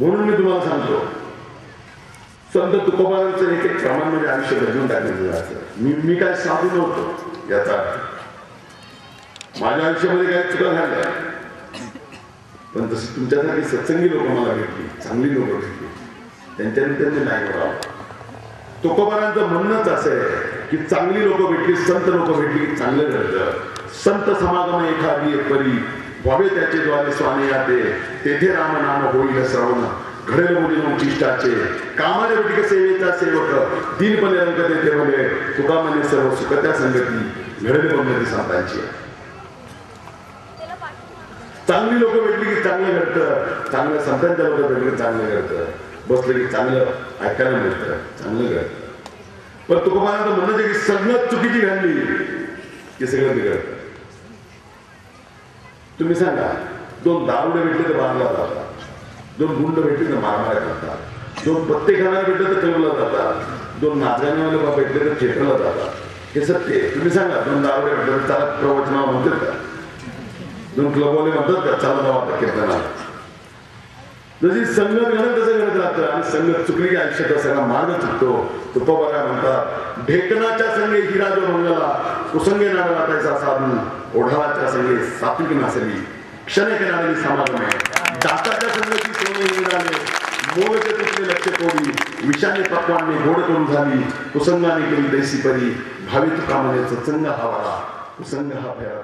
म्हणून मी तुम्हाला सांगतो, संत तुकोबारांचं एक एक प्रमाण म्हणजे आयुष्य बदलून टाकण्याचं जायचं. मी काय साधू नव्हतो याचा अर्थ. माझ्या आयुष्यामध्ये काय चुका झाल्या, पण तशी तुमच्यासाठी सत्संगी लोक मला भेटली, चांगली लोक भेटली, त्यांच्यानंतर मी नाही करावं. तुकोबारांचं म्हणणंच असं आहे की चांगली लोक भेटली, संत लोक भेटली की चांगलं घडतं. संत समागम एखादी परी व्हावे त्याचे द्वारे स्वाने याते, तेथे राम नाम होईल श्रवण, घडेल मुली उचिष्टाचे, कामाने भेटी सेवेचा सेवक, दीनपणे अंक देते म्हणे, तुका म्हणे सर्व सुख त्या संगती, घडेल बंगती संतांची. चांगली लोक भेटली की चांगलं घडतं, चांगल्या संतांच्या लोक भेटली की चांगलं घडतं, बसलं की चांगलं ऐकायला मिळतं, चांगलं घडतं. पण तुकोबारांचं म्हणणं की सगळं चुकीची घडली की सगळं बिघडतं. तुम्ही सांगा, दोन दारुडे भेटले तर मारला जातात, दोन गुंड भेटले तर मारमाऱ्या करतात, दोन पत्ते खाणारे भेटले तर ठेवला जातात, दोन नाचगाणीवाले भेटले तर थिएटरला जातात. हे सत्य आहे. तुम्ही सांगा, दोन दारुडे भेटले तर त्याला प्रवचनावर म्हणतात का? दोन क्लबवाले म्हणतात का चला जाऊ आता कीर्तनाला? जशी संगत घडत तसं घडत राहतं आणि संगत चुकली की आयुष्याचा सगळा मार्ग चुकतो. तुकोबारा म्हणतात, ढेकणाच्या संगे हिरा जो मंगला, कुसंगे नाडला त्याचा साधू, ओढाळाच्या संगे सात्विक नासली, क्षणे केनाली समागमे, दाताच्या संगती सोने मिळाले, मोळचे तुटले लक्ष कोडी, विषाने पक्वाने गोड करून झाली, कुसंगाने केली दैसी परी, भावी तुका म्हणे सत्संग हा वारा, कुसंग हा फेरा